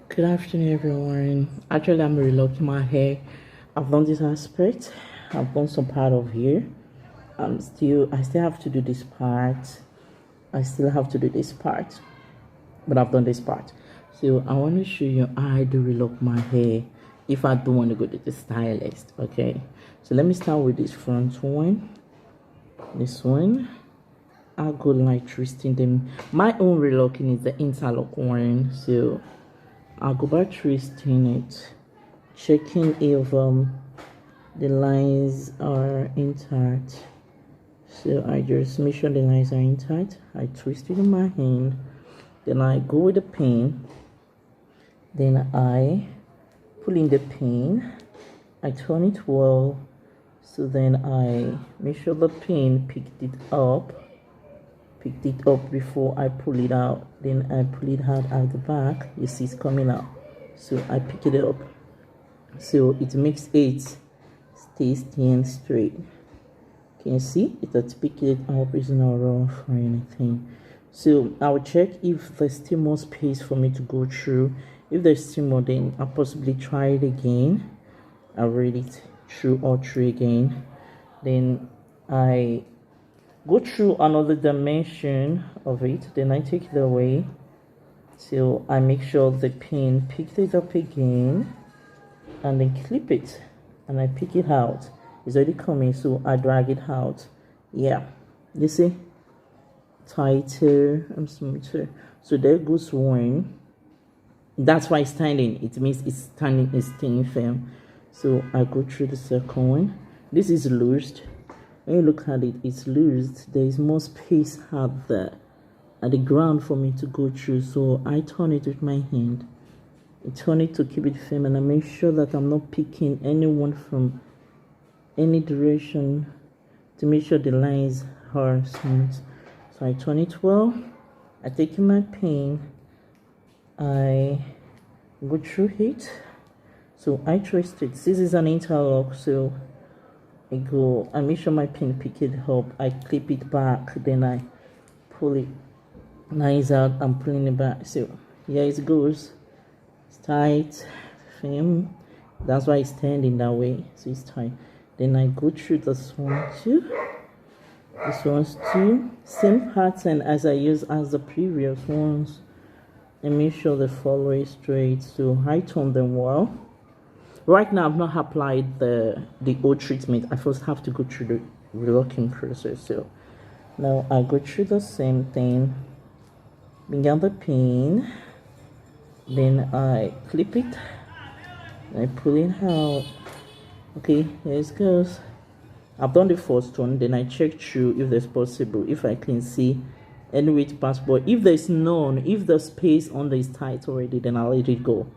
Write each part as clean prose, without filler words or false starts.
Good afternoon, everyone. Actually, I'm relocking my hair. I've done this aspect. I've done some part of here. I still have to do this part. I still have to do this part, but I've done this part. So I want to show you how I do relock my hair if I do want to go to the stylist. Okay. So let me start with this front one. This one. I'll go like twisting them. My own relocking is the interlock one. So I'll go back twisting it, checking if the lines are intact. So I just make sure the lines are intact. I twist it in my hand, then I go with the pin, then I pull in the pin, I turn it well, so then I make sure the pin picked it up before I pull it out. Then I pull it out at the back. You see it's coming out, so I pick it up so it makes it stay stand straight. Can you see it has picked it up? It's not rough or anything. So I'll check if there's still more space for me to go through. If there's still more, then I'll possibly try it again. I'll read it through all three again. Then I go through another dimension of it, then I take it away till I make sure the pin picks it up again, and then clip it, and I pick it out. It's already coming, so I drag it out. Yeah, you see, tighter and smoother. So there goes one. That's why it's standing. It means it's standing, it's staying firm. So I go through the second one. This is loosed. When you look at it, it's loosed. There is more space at the ground for me to go through, so I turn it with my hand. I turn it to keep it firm, and I make sure that I'm not picking anyone from any direction to make sure the lines are smooth. So I turn it well. I take my pin. I go through it. So I twist it. This is an interlock, so I make sure my pin pick it up, I clip it back, then I pull it nice out. I'm pulling it back. So here it goes. It's tight, firm. That's why it's standing that way. So it's tight. Then I go through this one too. This one's too. Same pattern as I use as the previous ones. And make sure the follow is straight. So I turn them well. Right now, I've not applied the old treatment. I first have to go through the relocking process. So now I go through the same thing. Bring out the pin. Then I clip it. I pull it out. Okay, here it goes. I've done the first one. Then I check through if there's possible. If I can see any way to pass. But if there's none, if the space under is tight already, then I'll let it go.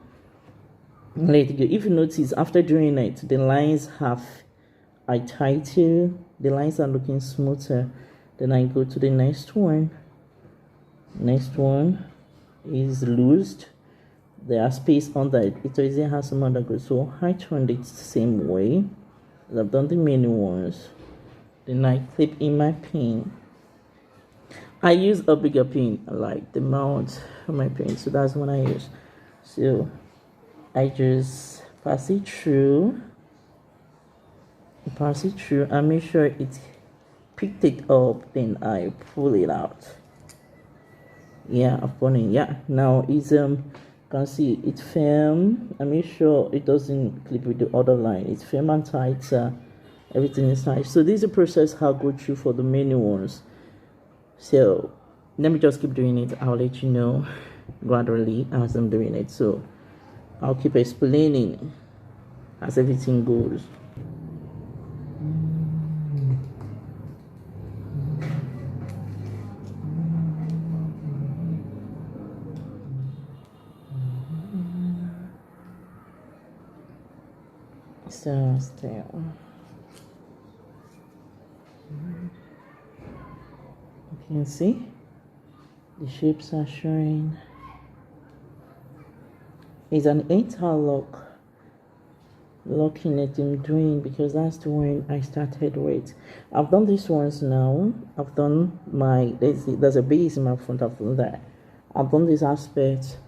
Let it go. If you notice, after doing it, the lines are tighter, the lines are looking smoother. Then I go to the next one. Next one is loosed. There are space under it. It already has some undergo. So I turned it the same way. I've done the many ones. Then I clip in my pin. I use a bigger pin, like the mount of my pin. So that's what I use. So I just pass it through, and make sure it picked it up, then I pull it out. Yeah, I've done it. Yeah, now it's you can see it's firm. I make sure it doesn't clip with the other line. It's firm and tight. Everything is tight. So this is a process I'll go through for the many ones. So let me just keep doing it. I'll let you know gradually as I'm doing it. So I'll keep explaining as everything goes. So still. You can see the shapes are showing. It's an interlock locking it I'm doing because that's the one I started with. I've done these ones now. I've done my there's a base in my front. I've done that. I've done this aspect.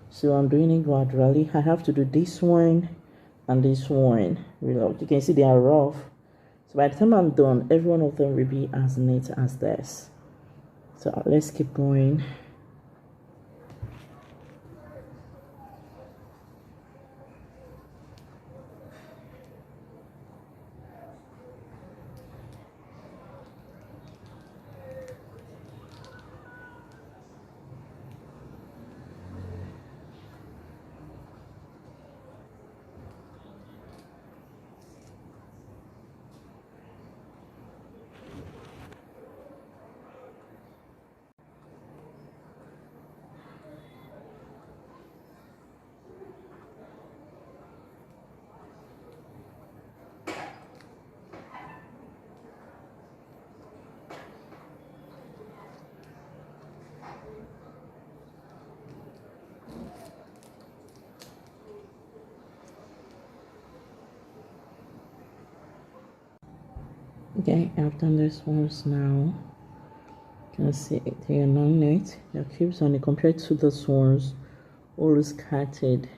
So I'm doing it gradually. I have to do this one and this one relock. You can see they are rough. So by the time I'm done, every one of them will be as neat as this. So let's keep going. Okay, I've done this ones now. You can see they are not neat. There are cubes on it compared to this ones, all scattered.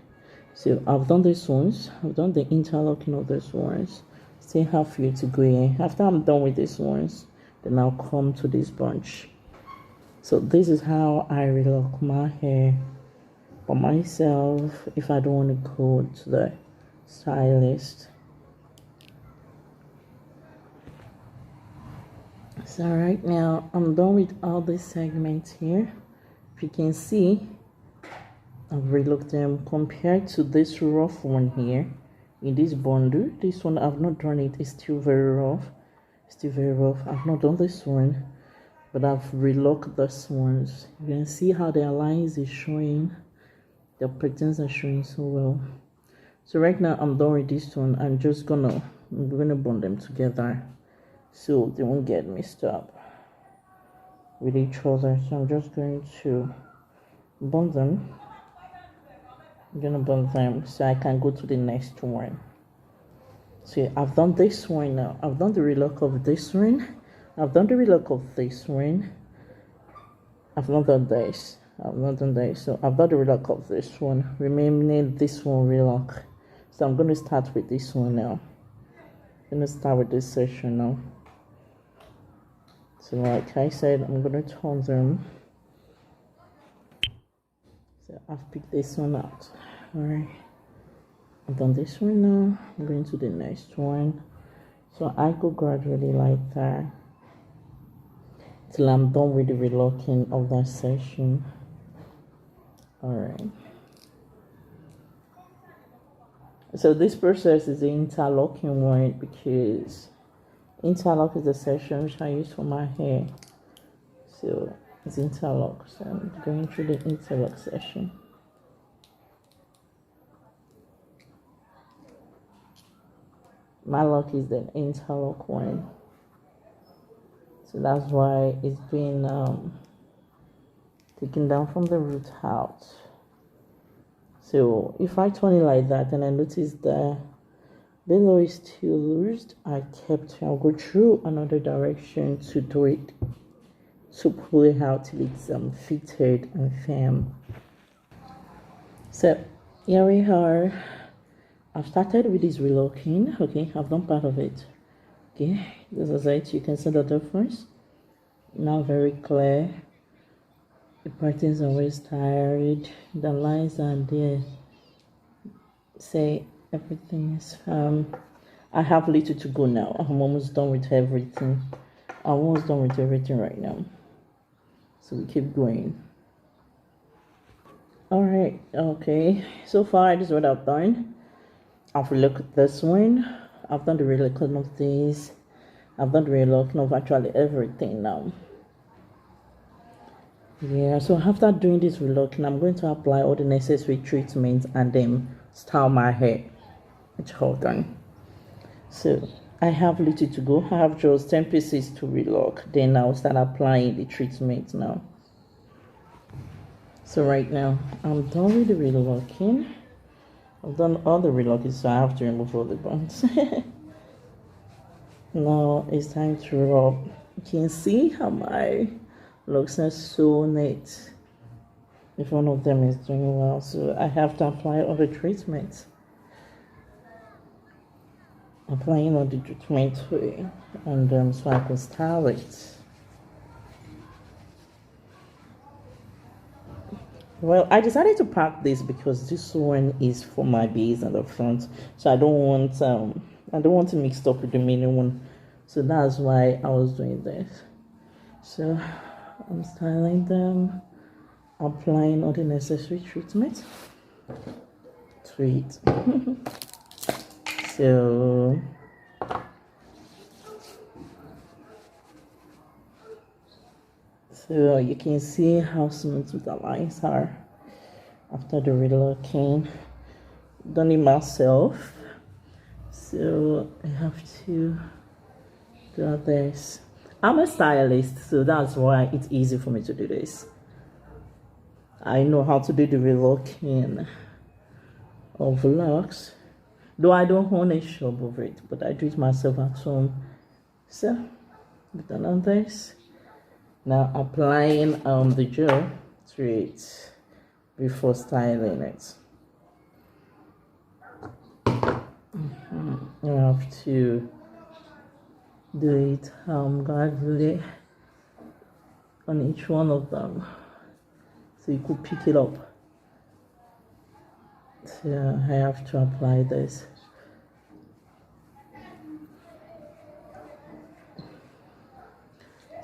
So I've done these ones. I've done the interlocking of these ones. Still have few to go in. After I'm done with these ones, then I'll come to this bunch. So this is how I relock my hair for myself if I don't want to go to the stylist. So right now I'm done with all these segments here. If you can see, I've relooked them compared to this rough one here in this bundle. This one I've not done it. It's still very rough. Still very rough. I've not done this one, but I've relocked this ones. You can see how their lines is showing. The patterns are showing so well. So right now I'm done with this one. I'm gonna bond them together so they won't get mixed up with each other. So I'm just going to bond them. I'm gonna bond them so I can go to the next one. So I've done this one now. I've done the relock of this one. I've done the relock of this one. I've not done this. I've not done this. So I've done the relock of this one. Remaining this one relock. So I'm going to start with this one now. I'm going to start with this section now. So like I said, I'm going to turn them. So I've picked this one out. Alright. I've done this one now. I'm going to the next one. So I go gradually like that till I'm done with the relocking of that section. Alright. So this process is the interlocking one because interlock is the section which I use for my hair. So it's interlock. So I'm going through the interlock session. My lock is the interlock one. So that's why it's been taken down from the root out. So if I turn it like that and I notice the below is still loosed, I'll go through another direction to do it, to pull it out till it's fitted and firm. So here we are. I've started with this relocking. Okay, I've done part of it. Okay, this is it. You can see the difference now, very clear. The patterns are always tired. The lines are there. Say everything is I have little to go now. I'm almost done with everything. I'm almost done with everything right now. So we keep going. Alright, okay. So far this is what I've done. I've relooked at this one. I've done the relocking of this. I've done the relocking of actually everything now. Yeah, so after doing this relocking, I'm going to apply all the necessary treatments and then style my hair. It's all done. So I have little to go. I have just 10 pieces to relock. Then I'll start applying the treatment now. So right now I'm done with the relocking. I've done all the relocking, so I have to remove all the buns. Now it's time to rub. You can see how my looks are so neat. if one of them is doing well. So I have to apply all the treatments. Applying all the treatment and so I can style it. Well, I decided to pack this because this one is for my base at the front, so I don't want to mix up with the mini one, so that's why I was doing this. So I'm styling them, applying all the necessary treatment to it. So you can see how smooth the lines are after the relocking. Done it myself, so I have to do this. I'm a stylist, so that's why it's easy for me to do this. I know how to do the relocking of locks, though I don't own a shop of it, but I do it myself at home. So we've done on this. Now applying the gel to it before styling it. You have to do it gradually on each one of them, so you could pick it up. So I have to apply this.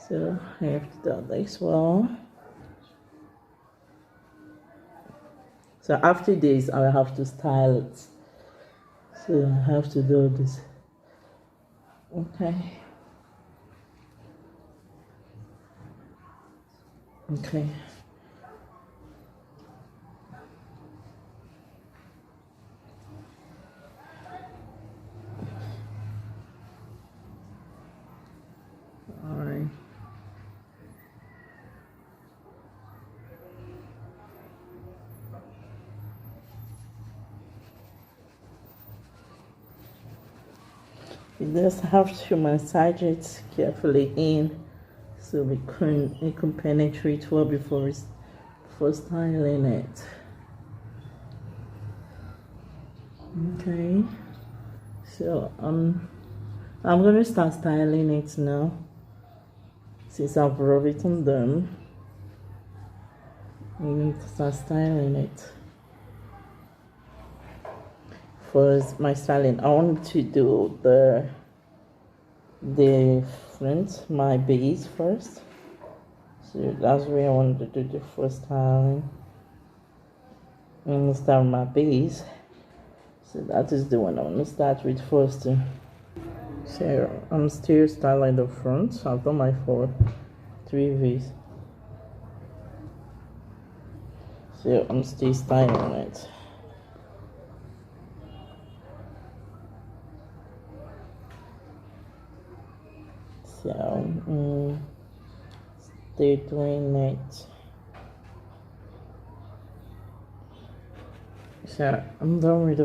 So I have to do this well. So after this, I will have to style it. So I have to do this. Okay. Okay. All right. You just have to massage it carefully in so it can penetrate well before styling it. Okay, so I'm going to start styling it now since I've written them. I need to start styling it. For my styling, I want to do the front, my base first. So that's where I want to do the first styling. I'm going to start my base. So that is the one I want to start with first. So I'm still styling the front. I've done my 3 V's. So I'm still styling it. So still doing it. So I'm done with the